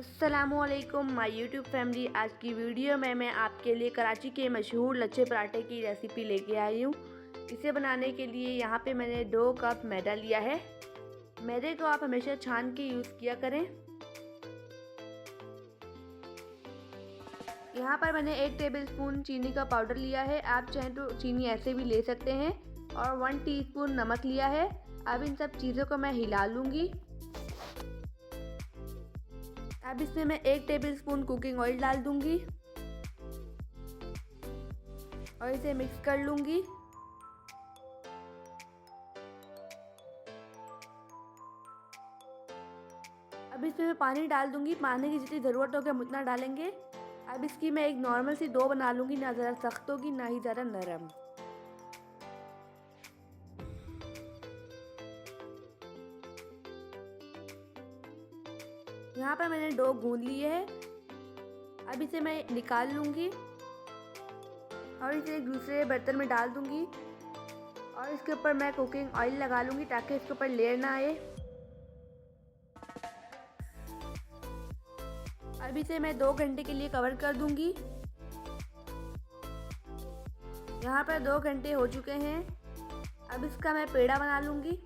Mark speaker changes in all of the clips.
Speaker 1: अस्सलामुअलैकुम my YouTube family. आज की वीडियो में मैं आपके लिए कराची के मशहूर लच्छे पराठे की रेसिपी लेके आई हूँ। इसे बनाने के लिए यहाँ पे मैंने 2 कप मैदा लिया है। मैदे को आप हमेशा छान के यूज़ किया करें। यहाँ पर मैंने 1 टेबलस्पून चीनी का पाउडर लिया है। आप चाहें तो चीनी ऐसे भी ले सकते हैं। और 1 टीस्पून नमक लिया है। अब इन सब चीज़ों को मैं हिला लूँगी। अब इसमें मैं 1 टेबलस्पून कुकिंग ऑयल डाल दूंगी और इसे मिक्स कर लूंगी। अब इसमें मैं पानी डाल दूंगी। पानी की जितनी ज़रूरत होगी हम उतना डालेंगे। अब इसकी मैं एक नॉर्मल सी डो बना लूंगी, ना ज़्यादा सख्त होगी ना ही ज़्यादा नरम। यहाँ पर मैंने डो गूंद ली है। अब इसे मैं निकाल लूँगी और इसे एक दूसरे बर्तन में डाल दूँगी और इसके ऊपर मैं कुकिंग ऑयल लगा लूँगी ताकि इसके ऊपर लेयर ना आए। अब इसे मैं 2 घंटे के लिए कवर कर दूँगी। यहाँ पर 2 घंटे हो चुके हैं। अब इसका मैं पेड़ा बना लूँगी।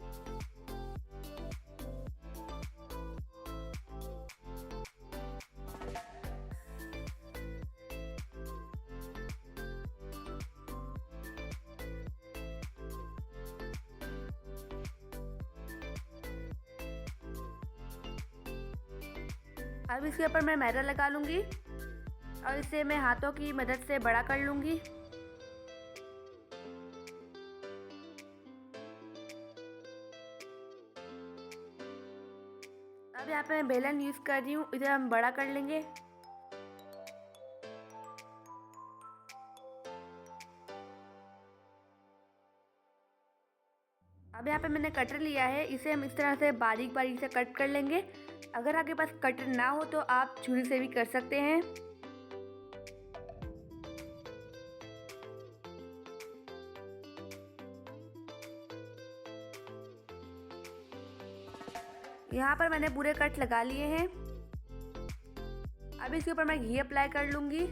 Speaker 1: अब इसके ऊपर मैं मैदा लगा लूँगी और इसे मैं हाथों की मदद से बड़ा कर लूँगी। अब यहाँ पे मैं बेलन यूज़ कर रही हूँ, इसे हम बड़ा कर लेंगे। अब यहाँ पे मैंने कटर लिया है, इसे हम इस तरह से बारीक बारीक से कट कर लेंगे। अगर आपके पास कटर ना हो तो आप छुरी से भी कर सकते हैं। यहाँ पर मैंने पूरे कट लगा लिए हैं। अब इसके ऊपर मैं घी अप्लाई कर लूँगी।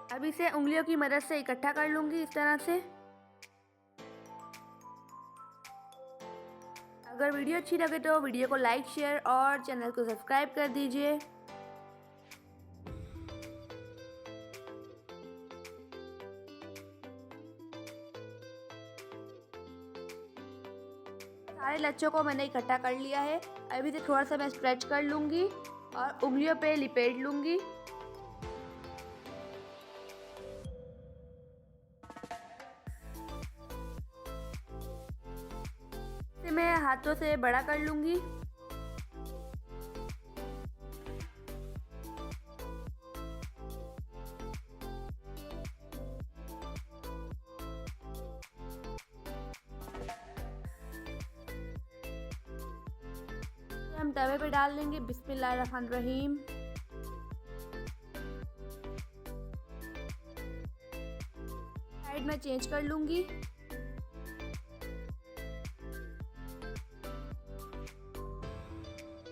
Speaker 1: अब इसे उंगलियों की मदद से इकट्ठा कर लूँगी इस तरह से। अगर वीडियो अच्छी लगे तो वीडियो को लाइक, शेयर और चैनल को सब्सक्राइब कर दीजिए। सारे लच्छों को मैंने इकट्ठा कर लिया है। अभी से थोड़ा सा मैं स्ट्रेच कर लूँगी और उंगलियों पे लिपेट लूँगी। इसे मैं हाथों से बड़ा कर लूँगी। हम तवे पे डाल लेंगे। बिस्मिल्लाहिर्रहमानिर्रहीम। साइड में चेंज कर लूँगी।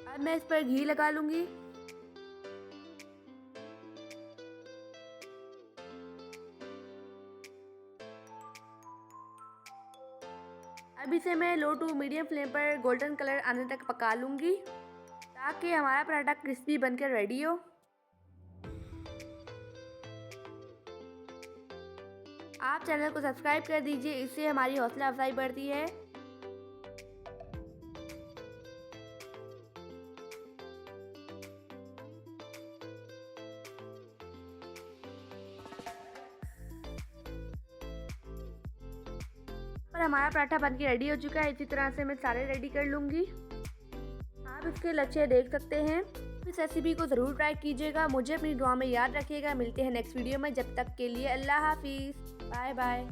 Speaker 1: अब मैं इस पर घी लगा लूँगी। अब इसे मैं लो टू मीडियम फ्लेम पर गोल्डन कलर आने तक पका लूँगी ताकि हमारा पराठा क्रिस्पी बनकर रेडी हो। आप चैनल को सब्सक्राइब कर दीजिए, इससे हमारी हौसला अफजाई बढ़ती है। और हमारा पराठा बनके रेडी हो चुका है। इसी तरह से मैं सारे रेडी कर लूँगी। आप इसके लच्छे देख सकते हैं। इस रेसिपी को ज़रूर ट्राई कीजिएगा। मुझे अपनी दुआ में याद रखिएगा। मिलते हैं नेक्स्ट वीडियो में। जब तक के लिए अल्लाह हाफिज़, बाय बाय।